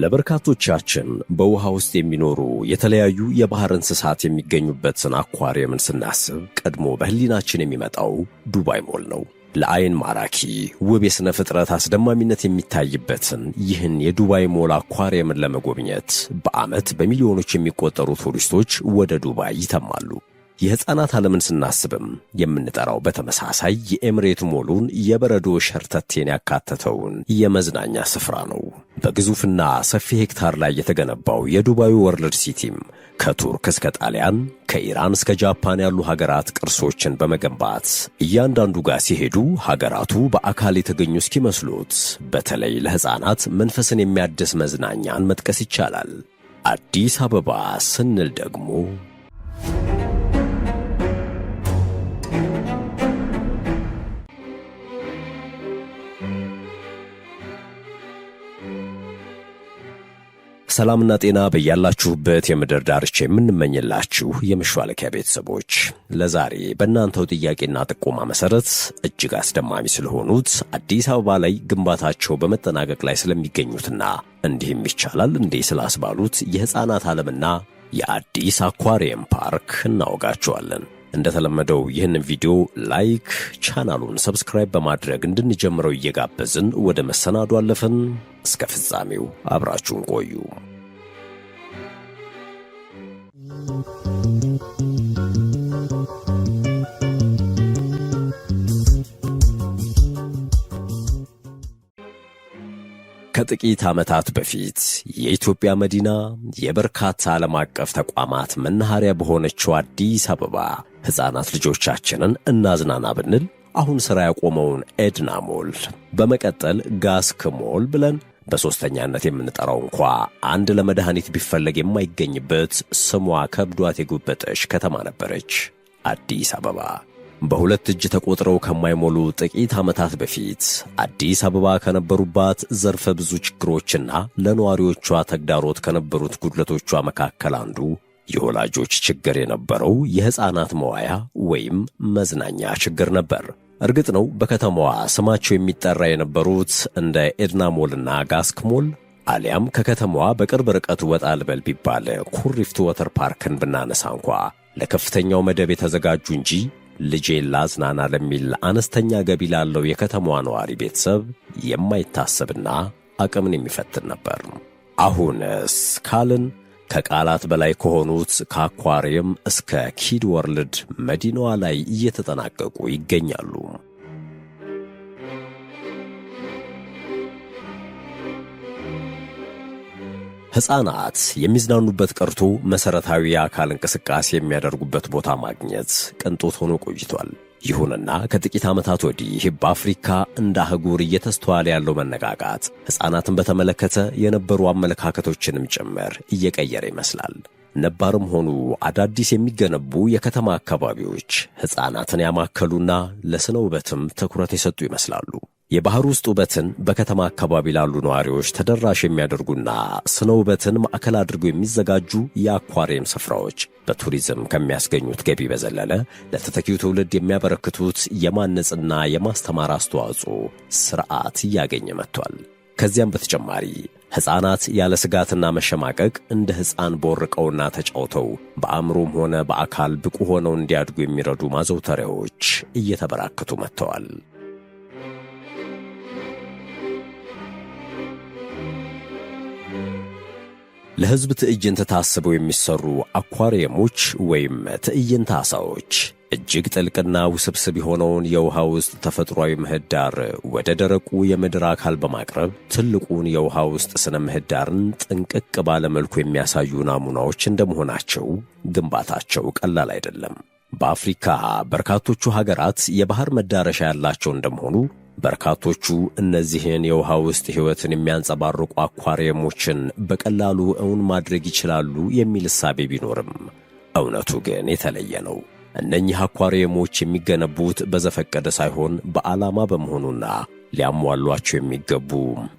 ለበርካቶቻችን በውሃ ውስጥ የሚኖሩ የተለያዩ የባህር እንስሳት የሚገኙበትን አኳሪየምን ስናስብ ቀድሞ በህሊናችን የሚመጣው ዱባይ ሞል ነው። ለአይን ማራኪ ውብ የሥነ ፍጥረት አስደማሚነት የሚታይበትን ይህን የዱባይ ሞል አኳሪየምን ለመጎብኘት በዓመት በሚሊዮኖች የሚቆጠሩ ቱሪስቶች ወደ ዱባይ ይተማሉ። የሕፃናት ዓለምን ስናስብም የምንጠራው በተመሳሳይ የኤምሬት ሞሉን የበረዶ ሸርተቴን ያካተተውን የመዝናኛ ስፍራ ነው። በግዙፍና ሰፊ ሄክታር ላይ የተገነባው የዱባዩ ወርልድ ሲቲም ከቱርክ እስከ ጣሊያን፣ ከኢራን እስከ ጃፓን ያሉ ሀገራት ቅርሶችን በመገንባት እያንዳንዱ ጋር ሲሄዱ ሀገራቱ በአካል የተገኙ እስኪመስሉት በተለይ ለሕፃናት መንፈስን የሚያድስ መዝናኛን መጥቀስ ይቻላል። አዲስ አበባ ስንል ደግሞ ሰላምና ጤና በያላችሁበት የምድር ዳርቻ የምንመኝላችሁ የመሿለኪያ ቤተሰቦች ለዛሬ በእናንተው ጥያቄና ጥቆማ መሰረት እጅግ አስደማሚ ስለሆኑት አዲስ አበባ ላይ ግንባታቸው በመጠናቀቅ ላይ ስለሚገኙትና እንዲህም ይቻላል እንዴ ስላስባሉት የሕፃናት ዓለምና የአዲስ አኳሪየም ፓርክ እናወጋችኋለን። እንደተለመደው ይህንን ቪዲዮ ላይክ፣ ቻናሉን ሰብስክራይብ በማድረግ እንድንጀምረው እየጋበዝን ወደ መሰናዱ አለፈን። እስከ ፍጻሜው አብራችሁን ቆዩ። ከጥቂት ዓመታት በፊት የኢትዮጵያ መዲና የበርካታ ዓለም አቀፍ ተቋማት መናኸሪያ በሆነችው አዲስ አበባ ሕፃናት ልጆቻችንን እናዝናና ብንል አሁን ሥራ ያቆመውን ኤድና ሞል በመቀጠል ጋስክ ሞል ብለን በሦስተኛነት የምንጠራው እንኳ አንድ ለመድኃኒት ቢፈለግ የማይገኝበት ስሟ ከብዷት የጎበጠች ከተማ ነበረች አዲስ አበባ። በሁለት እጅ ተቆጥረው ከማይሞሉ ጥቂት ዓመታት በፊት አዲስ አበባ ከነበሩባት ዘርፈ ብዙ ችግሮችና ለነዋሪዎቿ ተግዳሮት ከነበሩት ጉድለቶቿ መካከል አንዱ የወላጆች ችግር የነበረው የሕፃናት መዋያ ወይም መዝናኛ ችግር ነበር። እርግጥ ነው በከተማዋ ስማቸው የሚጠራ የነበሩት እንደ ኤድና ሞልና ጋስክ ሞል አሊያም ከከተማዋ በቅርብ ርቀት ወጣ ልበል ቢባል ኩሪፍቱ ወተር ፓርክን ብናነሳ እንኳ ለከፍተኛው መደብ የተዘጋጁ እንጂ ልጄን ላዝናና ለሚል አነስተኛ ገቢ ላለው የከተማዋ ነዋሪ ቤተሰብ የማይታሰብና አቅምን የሚፈትን ነበር። አሁንስ ካልን ከቃላት በላይ ከሆኑት ከአኳሪየም እስከ ኪድ ወርልድ መዲናዋ ላይ እየተጠናቀቁ ይገኛሉ። ሕፃናት የሚዝናኑበት ቀርቶ መሠረታዊ የአካል እንቅስቃሴ የሚያደርጉበት ቦታ ማግኘት ቅንጦት ሆኖ ቆይቷል። ይሁንና ከጥቂት ዓመታት ወዲህ በአፍሪካ እንደ አህጉር እየተስተዋለ ያለው መነቃቃት ሕፃናትን በተመለከተ የነበሩ አመለካከቶችንም ጭምር እየቀየረ ይመስላል። ነባርም ሆኑ አዳዲስ የሚገነቡ የከተማ አካባቢዎች ሕፃናትን ያማከሉና ለስነ ውበትም ትኩረት የሰጡ ይመስላሉ። የባህር ውስጥ ውበትን በከተማ አካባቢ ላሉ ነዋሪዎች ተደራሽ የሚያደርጉና ስነ ውበትን ማዕከል አድርገው የሚዘጋጁ የአኳሪየም ስፍራዎች በቱሪዝም ከሚያስገኙት ገቢ በዘለለ ለተተኪው ትውልድ የሚያበረክቱት የማነጽና የማስተማር አስተዋጽኦ ስርዓት እያገኘ መጥቷል። ከዚያም በተጨማሪ ሕፃናት ያለ ስጋትና መሸማቀቅ እንደ ሕፃን ቦርቀውና ተጫውተው በአእምሮም ሆነ በአካል ብቁ ሆነው እንዲያድጉ የሚረዱ ማዘውተሪያዎች እየተበራከቱ መጥተዋል። ለሕዝብ ትዕይንት ታስበው የሚሰሩ አኳሪየሞች ወይም ትዕይንት ዓሣዎች እጅግ ጥልቅና ውስብስብ የሆነውን የውሃ ውስጥ ተፈጥሯዊ ምህዳር ወደ ደረቁ የምድር አካል በማቅረብ ትልቁን የውሃ ውስጥ ስነ ምህዳርን ጥንቅቅ ባለ መልኩ የሚያሳዩ ናሙናዎች እንደመሆናቸው ግንባታቸው ቀላል አይደለም። በአፍሪካ በርካቶቹ ሀገራት የባህር መዳረሻ ያላቸው እንደመሆኑ በርካቶቹ እነዚህን የውሃ ውስጥ ሕይወትን የሚያንጸባርቁ አኳሪየሞችን በቀላሉ እውን ማድረግ ይችላሉ የሚል እሳቤ ቢኖርም እውነቱ ግን የተለየ ነው። እነኚህ አኳሪየሞች የሚገነቡት በዘፈቀደ ሳይሆን በዓላማ በመሆኑና ሊያሟሏቸው የሚገቡ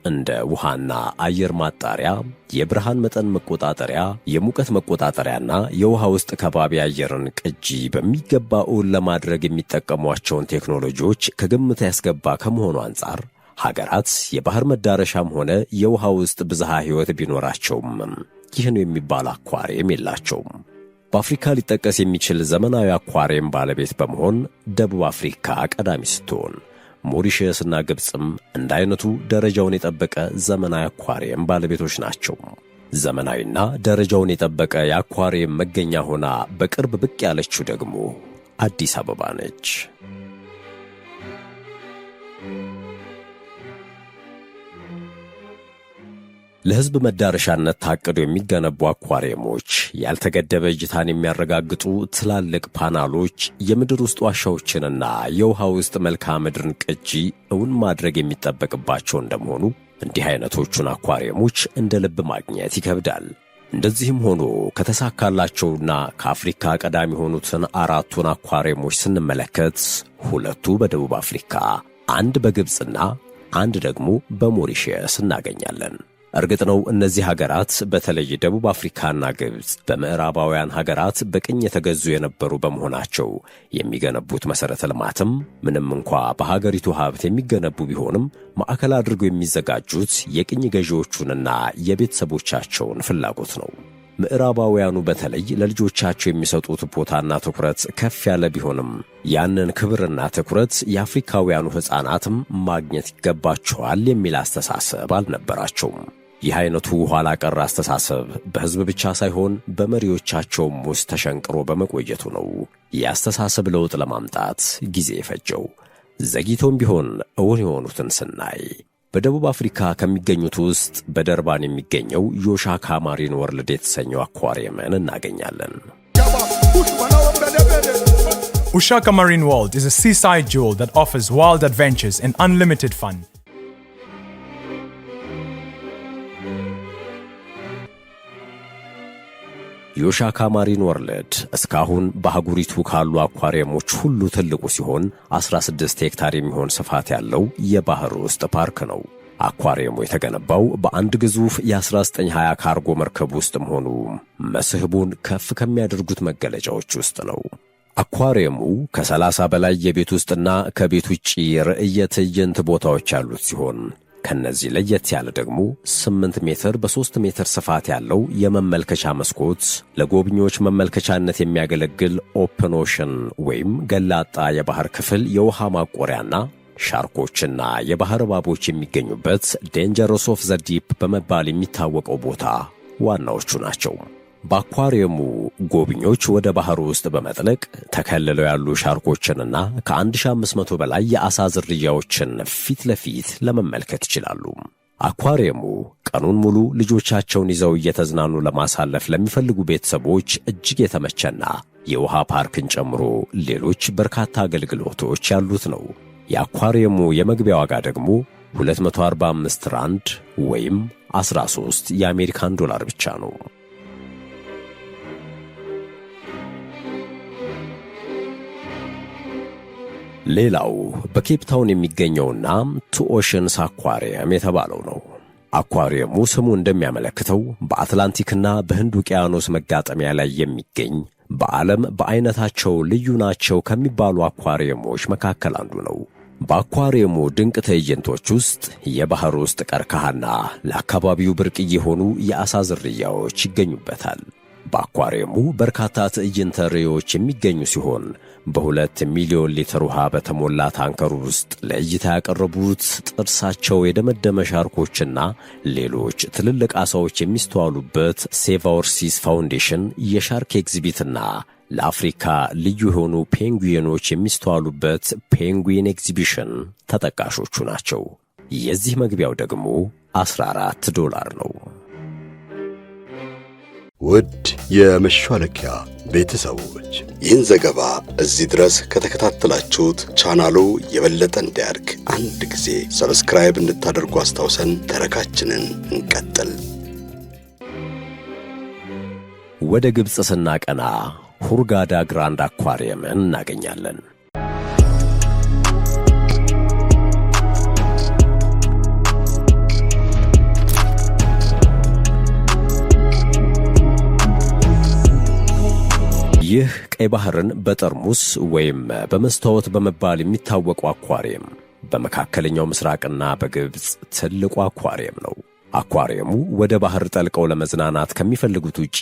እንደ ውሃና አየር ማጣሪያ፣ የብርሃን መጠን መቆጣጠሪያ፣ የሙቀት መቆጣጠሪያና የውሃ ውስጥ ከባቢ አየርን ቅጂ በሚገባ እውን ለማድረግ የሚጠቀሟቸውን ቴክኖሎጂዎች ከግምት ያስገባ ከመሆኑ አንጻር ሀገራት የባህር መዳረሻም ሆነ የውሃ ውስጥ ብዝሃ ሕይወት ቢኖራቸውም ይህን የሚባል አኳሪየም የላቸውም። በአፍሪካ ሊጠቀስ የሚችል ዘመናዊ አኳሪየም ባለቤት በመሆን ደቡብ አፍሪካ ቀዳሚ ስትሆን፣ ሞሪሸስና ግብፅም እንደ አይነቱ ደረጃውን የጠበቀ ዘመናዊ አኳሪየም ባለቤቶች ናቸው። ዘመናዊና ደረጃውን የጠበቀ የአኳሪየም መገኛ ሆና በቅርብ ብቅ ያለችው ደግሞ አዲስ አበባ ነች። ለሕዝብ መዳረሻነት ታቅዶ የሚገነቡ አኳሪየሞች ያልተገደበ እይታን የሚያረጋግጡ ትላልቅ ፓናሎች የምድር ውስጥ ዋሻዎችንና የውሃ ውስጥ መልክዓ ምድርን ቅጂ እውን ማድረግ የሚጠበቅባቸው እንደመሆኑ እንዲህ አይነቶቹን አኳሪየሞች እንደ ልብ ማግኘት ይከብዳል። እንደዚህም ሆኖ ከተሳካላቸውና ከአፍሪካ ቀዳሚ የሆኑትን 4ቱን አኳሪየሞች ስንመለከት 2ቱ በደቡብ አፍሪካ፣ አንድ በግብፅና አንድ ደግሞ በሞሪሸስ እናገኛለን። እርግጥ ነው እነዚህ ሀገራት በተለይ ደቡብ አፍሪካና ግብፅ በምዕራባውያን ሀገራት በቅኝ የተገዙ የነበሩ በመሆናቸው የሚገነቡት መሠረተ ልማትም ምንም እንኳ በሀገሪቱ ሀብት የሚገነቡ ቢሆንም ማዕከል አድርገው የሚዘጋጁት የቅኝ ገዢዎቹንና የቤተሰቦቻቸውን ፍላጎት ነው። ምዕራባውያኑ በተለይ ለልጆቻቸው የሚሰጡት ቦታና ትኩረት ከፍ ያለ ቢሆንም ያንን ክብርና ትኩረት የአፍሪካውያኑ ሕፃናትም ማግኘት ይገባቸዋል የሚል አስተሳሰብ አልነበራቸውም። ይህ አይነቱ ኋላ ቀር አስተሳሰብ በሕዝብ ብቻ ሳይሆን በመሪዎቻቸውም ውስጥ ተሸንቅሮ በመቆየቱ ነው የአስተሳሰብ ለውጥ ለማምጣት ጊዜ የፈጀው። ዘግይቶም ቢሆን እውን የሆኑትን ስናይ በደቡብ አፍሪካ ከሚገኙት ውስጥ በደርባን የሚገኘው ዮሻካ ማሪን ወርልድ የተሰኘው አኳሪየምን እናገኛለን። Ushaka Marine World is a seaside jewel that offers wild adventures and unlimited fun. ዮሻካ ማሪን ወርልድ እስካሁን በአህጉሪቱ ካሉ አኳሪየሞች ሁሉ ትልቁ ሲሆን 16 ሄክታር የሚሆን ስፋት ያለው የባህር ውስጥ ፓርክ ነው። አኳሪየሙ የተገነባው በአንድ ግዙፍ የ1920 ካርጎ መርከብ ውስጥ መሆኑ መስህቡን ከፍ ከሚያደርጉት መገለጫዎች ውስጥ ነው። አኳሪየሙ ከ30 በላይ የቤት ውስጥና ከቤት ውጪ ርዕየ ትዕይንት ቦታዎች ያሉት ሲሆን ከነዚህ ለየት ያለ ደግሞ 8 ሜትር በ3 ሜትር ስፋት ያለው የመመልከቻ መስኮት፣ ለጎብኚዎች መመልከቻነት የሚያገለግል ኦፕን ኦሽን ወይም ገላጣ የባህር ክፍል፣ የውሃ ማቆሪያና ሻርኮችና የባህር እባቦች የሚገኙበት ዴንጀረስ ኦፍ ዘ ዲፕ በመባል የሚታወቀው ቦታ ዋናዎቹ ናቸው። በአኳሪየሙ ጎብኚዎች ወደ ባህር ውስጥ በመጥለቅ ተከልለው ያሉ ሻርኮችንና ከ1500 በላይ የዓሣ ዝርያዎችን ፊት ለፊት ለመመልከት ይችላሉ። አኳሪየሙ ቀኑን ሙሉ ልጆቻቸውን ይዘው እየተዝናኑ ለማሳለፍ ለሚፈልጉ ቤተሰቦች እጅግ የተመቸና የውሃ ፓርክን ጨምሮ ሌሎች በርካታ አገልግሎቶች ያሉት ነው። የአኳሪየሙ የመግቢያ ዋጋ ደግሞ 245 ራንድ ወይም 13 የአሜሪካን ዶላር ብቻ ነው። ሌላው በኬፕ ታውን የሚገኘውና ቱ ኦሽንስ አኳሪየም የተባለው ነው። አኳሪየሙ ስሙ እንደሚያመለክተው በአትላንቲክና በህንድ ውቅያኖስ መጋጠሚያ ላይ የሚገኝ በዓለም በአይነታቸው ልዩ ናቸው ከሚባሉ አኳሪየሞች መካከል አንዱ ነው። በአኳሪየሙ ድንቅ ትዕይንቶች ውስጥ የባህር ውስጥ ቀርከሃና ለአካባቢው ብርቅዬ የሆኑ የዓሣ ዝርያዎች ይገኙበታል። በአኳሪየሙ በርካታ ትዕይንተ ርዕዮች የሚገኙ ሲሆን በ2 ሚሊዮን ሊትር ውሃ በተሞላ ታንከር ውስጥ ለእይታ ያቀረቡት ጥርሳቸው የደመደመ ሻርኮችና ሌሎች ትልልቅ ዓሣዎች የሚስተዋሉበት ሴቭ አወር ሲስ ፋውንዴሽን የሻርክ ኤግዚቢትና ለአፍሪካ ልዩ የሆኑ ፔንጉዊኖች የሚስተዋሉበት ፔንጉዊን ኤግዚቢሽን ተጠቃሾቹ ናቸው። የዚህ መግቢያው ደግሞ $14 ነው። ውድ የመሿለኪያ ቤተሰቦች ይህን ዘገባ እዚህ ድረስ ከተከታተላችሁት ቻናሉ የበለጠ እንዲያድግ አንድ ጊዜ ሰብስክራይብ እንድታደርጉ አስታውሰን ተረካችንን እንቀጥል። ወደ ግብፅ ስናቀና ሁርጋዳ ግራንድ አኳሪየምን እናገኛለን። ይህ ቀይ ባህርን በጠርሙስ ወይም በመስታወት በመባል የሚታወቀው አኳሪየም በመካከለኛው ምስራቅና በግብጽ ትልቁ አኳሪየም ነው። አኳሪየሙ ወደ ባህር ጠልቀው ለመዝናናት ከሚፈልጉት ውጪ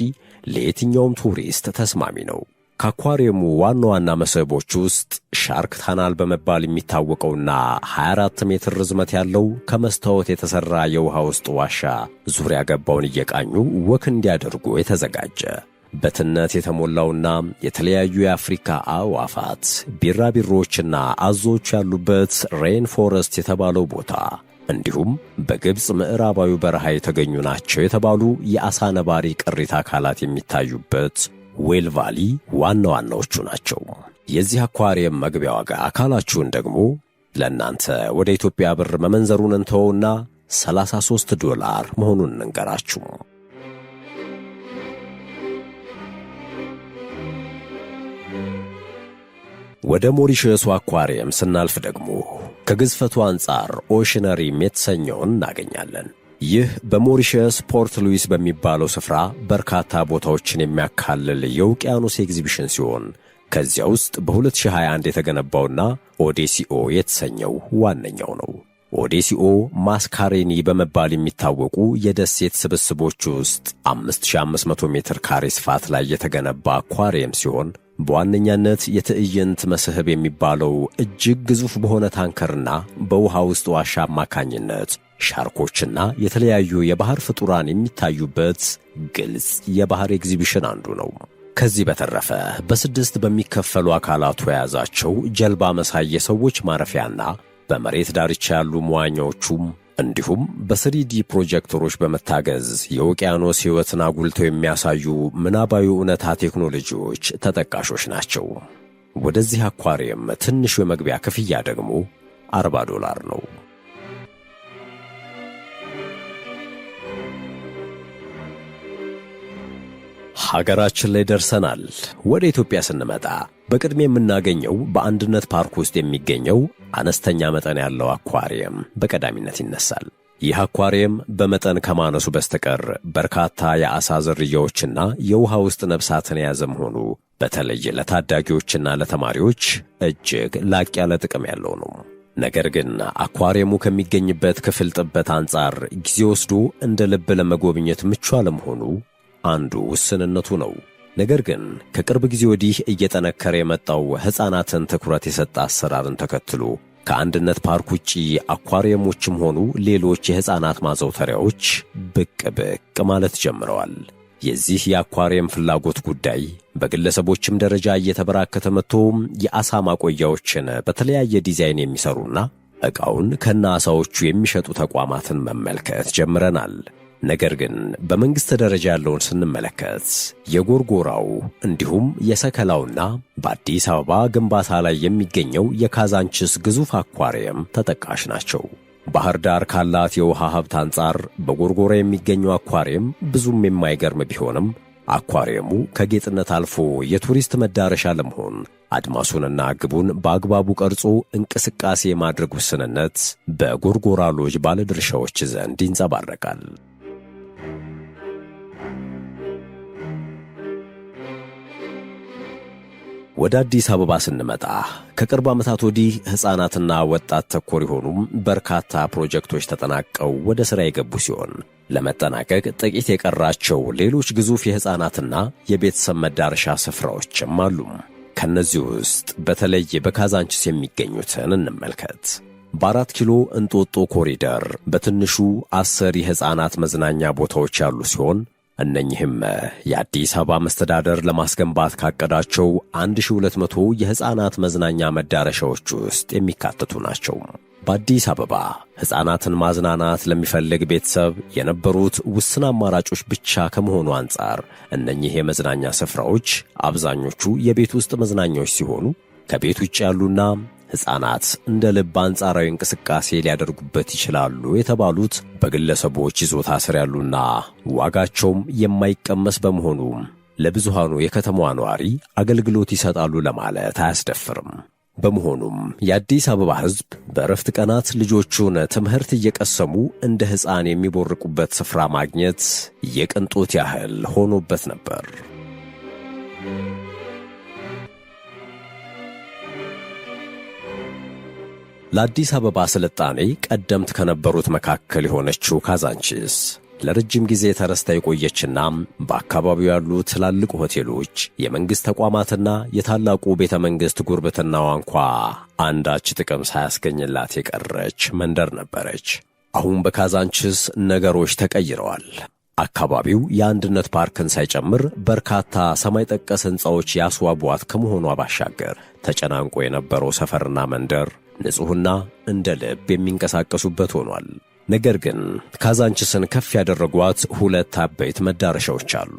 ለየትኛውም ቱሪስት ተስማሚ ነው። ከአኳሪየሙ ዋና ዋና መስህቦች ውስጥ ሻርክ ታናል በመባል የሚታወቀውና 24 ሜትር ርዝመት ያለው ከመስታወት የተሰራ የውሃ ውስጥ ዋሻ ዙሪያ ገባውን እየቃኙ ወክ እንዲያደርጉ የተዘጋጀ፣ በትነት የተሞላውና የተለያዩ የአፍሪካ አዕዋፋት፣ ቢራቢሮዎችና አዞዎች ያሉበት ሬን ፎረስት የተባለው ቦታ፣ እንዲሁም በግብጽ ምዕራባዊ በረሃ የተገኙ ናቸው የተባሉ የአሳ ነባሪ ቅሪተ አካላት የሚታዩበት ዌል ቫሊ ዋና ዋናዎቹ ናቸው። የዚህ አኳሪየም መግቢያ ዋጋ አካላችሁን ደግሞ ለእናንተ ወደ ኢትዮጵያ ብር መመንዘሩን እንተወውና $33 መሆኑን እንንገራችሁ። ወደ ሞሪሸስ አኳሪየም ስናልፍ ደግሞ ከግዝፈቱ አንጻር ኦሽነሪም የተሰኘውን እናገኛለን። ይህ በሞሪሸስ ፖርት ሉዊስ በሚባለው ስፍራ በርካታ ቦታዎችን የሚያካልል የውቅያኖስ ኤግዚቢሽን ሲሆን ከዚያ ውስጥ በ2021 የተገነባውና ኦዴሲኦ የተሰኘው ዋነኛው ነው። ኦዴሲኦ ማስካሬኒ በመባል የሚታወቁ የደሴት ስብስቦች ውስጥ 5500 ሜትር ካሬ ስፋት ላይ የተገነባ አኳሪየም ሲሆን በዋነኛነት የትዕይንት መስህብ የሚባለው እጅግ ግዙፍ በሆነ ታንከርና በውሃ ውስጥ ዋሻ አማካኝነት ሻርኮችና የተለያዩ የባህር ፍጡራን የሚታዩበት ግልጽ የባህር ኤግዚቢሽን አንዱ ነው። ከዚህ በተረፈ በስድስት በሚከፈሉ አካላቱ የያዛቸው ጀልባ መሳይ የሰዎች ማረፊያና በመሬት ዳርቻ ያሉ መዋኛዎቹም እንዲሁም በ3D ፕሮጀክተሮች በመታገዝ የውቅያኖስ ሕይወትን አጉልተው የሚያሳዩ ምናባዊ እውነታ ቴክኖሎጂዎች ተጠቃሾች ናቸው። ወደዚህ አኳሪየም ትንሹ የመግቢያ ክፍያ ደግሞ $40 ነው። ሀገራችን ላይ ደርሰናል። ወደ ኢትዮጵያ ስንመጣ በቅድሚያ የምናገኘው በአንድነት ፓርክ ውስጥ የሚገኘው አነስተኛ መጠን ያለው አኳሪየም በቀዳሚነት ይነሳል። ይህ አኳሪየም በመጠን ከማነሱ በስተቀር በርካታ የዓሣ ዝርያዎችና የውሃ ውስጥ ነፍሳትን የያዘ መሆኑ በተለይ ለታዳጊዎችና ለተማሪዎች እጅግ ላቅ ያለ ጥቅም ያለው ነው። ነገር ግን አኳሪየሙ ከሚገኝበት ክፍል ጥበት አንጻር ጊዜ ወስዶ እንደ ልብ ለመጎብኘት ምቹ አለመሆኑ አንዱ ውስንነቱ ነው። ነገር ግን ከቅርብ ጊዜ ወዲህ እየጠነከረ የመጣው ሕፃናትን ትኩረት የሰጠ አሰራርን ተከትሎ ከአንድነት ፓርክ ውጪ አኳሪየሞችም ሆኑ ሌሎች የሕፃናት ማዘውተሪያዎች ብቅ ማለት ጀምረዋል። የዚህ የአኳሪየም ፍላጎት ጉዳይ በግለሰቦችም ደረጃ እየተበራከተ መጥቶ የዓሣ ማቆያዎችን በተለያየ ዲዛይን የሚሰሩና ዕቃውን ከነዓሣዎቹ የሚሸጡ ተቋማትን መመልከት ጀምረናል። ነገር ግን በመንግሥት ደረጃ ያለውን ስንመለከት የጎርጎራው እንዲሁም የሰከላውና በአዲስ አበባ ግንባታ ላይ የሚገኘው የካዛንችስ ግዙፍ አኳሪየም ተጠቃሽ ናቸው። ባህር ዳር ካላት የውሃ ሀብት አንጻር በጎርጎራ የሚገኘው አኳሪየም ብዙም የማይገርም ቢሆንም አኳሪየሙ ከጌጥነት አልፎ የቱሪስት መዳረሻ ለመሆን አድማሱንና ግቡን በአግባቡ ቀርጾ እንቅስቃሴ የማድረግ ውስንነት በጎርጎራ ሎጅ ባለድርሻዎች ዘንድ ይንጸባረቃል። ወደ አዲስ አበባ ስንመጣ ከቅርብ ዓመታት ወዲህ ሕፃናትና ወጣት ተኮር የሆኑ በርካታ ፕሮጀክቶች ተጠናቀው ወደ ሥራ የገቡ ሲሆን ለመጠናቀቅ ጥቂት የቀራቸው ሌሎች ግዙፍ የሕፃናትና የቤተሰብ መዳረሻ ስፍራዎችም አሉ። ከነዚህ ውስጥ በተለይ በካዛንችስ የሚገኙትን እንመልከት። በ4 ኪሎ እንጦጦ ኮሪደር በትንሹ 10 የሕፃናት መዝናኛ ቦታዎች ያሉ ሲሆን እነኚህም የአዲስ አበባ መስተዳደር ለማስገንባት ካቀዳቸው 1200 የሕፃናት መዝናኛ መዳረሻዎች ውስጥ የሚካተቱ ናቸው። በአዲስ አበባ ሕፃናትን ማዝናናት ለሚፈልግ ቤተሰብ የነበሩት ውስን አማራጮች ብቻ ከመሆኑ አንጻር እነኚህ የመዝናኛ ስፍራዎች አብዛኞቹ የቤት ውስጥ መዝናኛዎች ሲሆኑ ከቤት ውጭ ያሉና ሕፃናት እንደ ልብ አንጻራዊ እንቅስቃሴ ሊያደርጉበት ይችላሉ የተባሉት በግለሰቦች ይዞታ ስር ያሉና ዋጋቸውም የማይቀመስ በመሆኑ ለብዙሃኑ የከተማዋ ነዋሪ አገልግሎት ይሰጣሉ ለማለት አያስደፍርም። በመሆኑም የአዲስ አበባ ሕዝብ በእረፍት ቀናት ልጆቹን ትምህርት እየቀሰሙ እንደ ሕፃን የሚቦርቁበት ስፍራ ማግኘት የቅንጦት ያህል ሆኖበት ነበር። ለአዲስ አበባ ስልጣኔ ቀደምት ከነበሩት መካከል የሆነችው ካዛንቺስ ለረጅም ጊዜ ተረስታ የቆየችና በአካባቢው ያሉ ትላልቅ ሆቴሎች፣ የመንግሥት ተቋማትና የታላቁ ቤተ መንግሥት ጉርብትናዋ እንኳ አንዳች ጥቅም ሳያስገኝላት የቀረች መንደር ነበረች። አሁን በካዛንቺስ ነገሮች ተቀይረዋል። አካባቢው የአንድነት ፓርክን ሳይጨምር በርካታ ሰማይ ጠቀስ ሕንፃዎች ያስዋቧት ከመሆኗ ባሻገር ተጨናንቆ የነበረው ሰፈርና መንደር ንጹሕና እንደ ልብ የሚንቀሳቀሱበት ሆኗል። ነገር ግን ካዛንቺስን ከፍ ያደረጓት ሁለት አበይት መዳረሻዎች አሉ።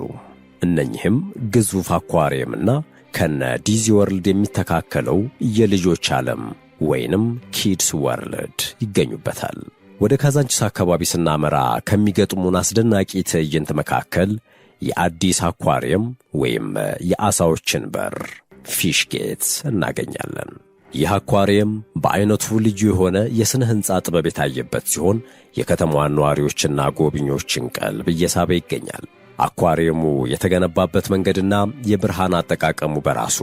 እነኚህም ግዙፍ አኳሪየምና ከነ ዲዚ ወርልድ የሚተካከለው የልጆች ዓለም ወይንም ኪድስ ወርልድ ይገኙበታል። ወደ ካዛንቺስ አካባቢ ስናመራ ከሚገጥሙን አስደናቂ ትዕይንት መካከል የአዲስ አኳሪየም ወይም የዓሣዎችን በር ፊሽ ጌት እናገኛለን። ይህ አኳሪየም በዐይነቱ ልዩ የሆነ የሥነ ሕንፃ ጥበብ የታየበት ሲሆን የከተማዋን ነዋሪዎችና ጎብኚዎችን ቀልብ እየሳበ ይገኛል። አኳሪየሙ የተገነባበት መንገድና የብርሃን አጠቃቀሙ በራሱ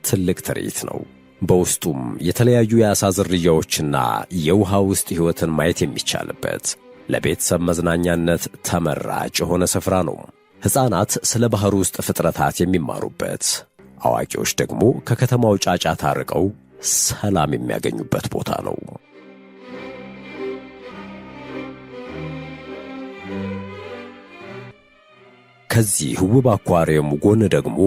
ትልቅ ትርኢት ነው። በውስጡም የተለያዩ የዓሣ ዝርያዎችና የውሃ ውስጥ ሕይወትን ማየት የሚቻልበት ለቤተሰብ መዝናኛነት ተመራጭ የሆነ ስፍራ ነው። ሕፃናት ስለ ባሕር ውስጥ ፍጥረታት የሚማሩበት፣ አዋቂዎች ደግሞ ከከተማው ጫጫታ ርቀው ሰላም የሚያገኙበት ቦታ ነው። ከዚህ ውብ አኳሪየሙ ጎን ደግሞ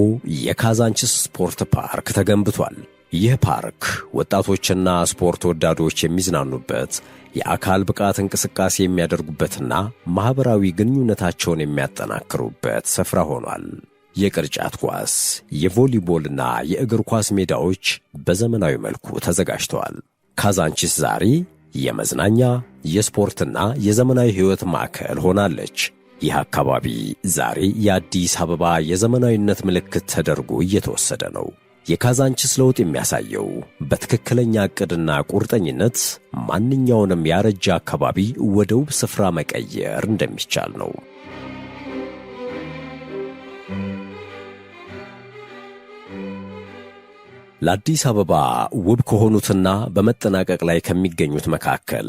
የካዛንቺስ ስፖርት ፓርክ ተገንብቷል። ይህ ፓርክ ወጣቶችና ስፖርት ወዳዶች የሚዝናኑበት፣ የአካል ብቃት እንቅስቃሴ የሚያደርጉበትና ማኅበራዊ ግንኙነታቸውን የሚያጠናክሩበት ስፍራ ሆኗል። የቅርጫት ኳስ፣ የቮሊቦልና የእግር ኳስ ሜዳዎች በዘመናዊ መልኩ ተዘጋጅተዋል። ካዛንቺስ ዛሬ የመዝናኛ የስፖርትና የዘመናዊ ሕይወት ማዕከል ሆናለች። ይህ አካባቢ ዛሬ የአዲስ አበባ የዘመናዊነት ምልክት ተደርጎ እየተወሰደ ነው። የካዛንቺስ ለውጥ የሚያሳየው በትክክለኛ ዕቅድና ቁርጠኝነት ማንኛውንም ያረጀ አካባቢ ወደ ውብ ስፍራ መቀየር እንደሚቻል ነው። ለአዲስ አበባ ውብ ከሆኑትና በመጠናቀቅ ላይ ከሚገኙት መካከል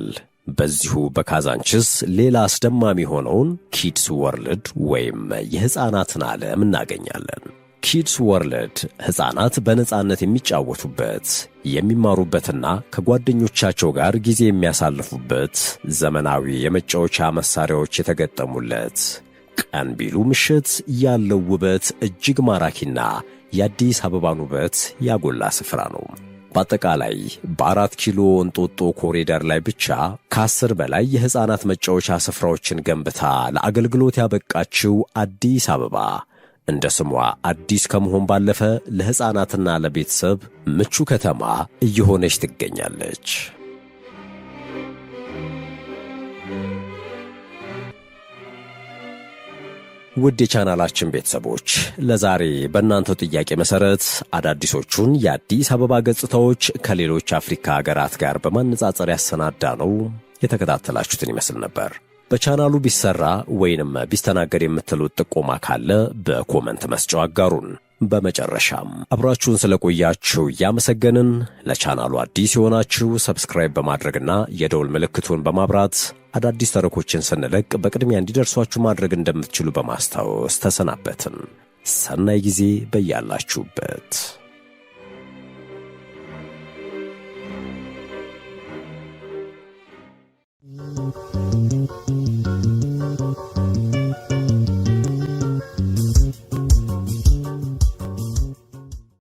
በዚሁ በካዛንቺስ ሌላ አስደማሚ የሆነውን ኪድስ ወርልድ ወይም የሕፃናትን ዓለም እናገኛለን። ኪድስ ወርልድ ሕፃናት በነጻነት የሚጫወቱበት፣ የሚማሩበትና ከጓደኞቻቸው ጋር ጊዜ የሚያሳልፉበት ዘመናዊ የመጫወቻ መሳሪያዎች የተገጠሙለት፣ ቀን ቢሉ ምሽት ያለው ውበት እጅግ ማራኪና የአዲስ አበባን ውበት ያጎላ ስፍራ ነው። በአጠቃላይ በ4 ኪሎ እንጦጦ ኮሪደር ላይ ብቻ ከ10 በላይ የሕፃናት መጫወቻ ስፍራዎችን ገንብታ ለአገልግሎት ያበቃችው አዲስ አበባ እንደ ስሟ አዲስ ከመሆን ባለፈ ለሕፃናትና ለቤተሰብ ምቹ ከተማ እየሆነች ትገኛለች። ውድ የቻናላችን ቤተሰቦች ለዛሬ በእናንተው ጥያቄ መሠረት አዳዲሶቹን የአዲስ አበባ ገጽታዎች ከሌሎች አፍሪካ ሀገራት ጋር በማነጻጸር ያሰናዳ ነው የተከታተላችሁትን ይመስል ነበር። በቻናሉ ቢሰራ ወይንም ቢስተናገድ የምትሉት ጥቆማ ካለ በኮመንት መስጫው አጋሩን። በመጨረሻም አብራችሁን ስለቆያችሁ እያመሰገንን ለቻናሉ አዲስ የሆናችሁ ሰብስክራይብ በማድረግና የደውል ምልክቱን በማብራት አዳዲስ ተረኮችን ስንለቅ በቅድሚያ እንዲደርሷችሁ ማድረግ እንደምትችሉ በማስታወስ ተሰናበትን። ሰናይ ጊዜ በያላችሁበት።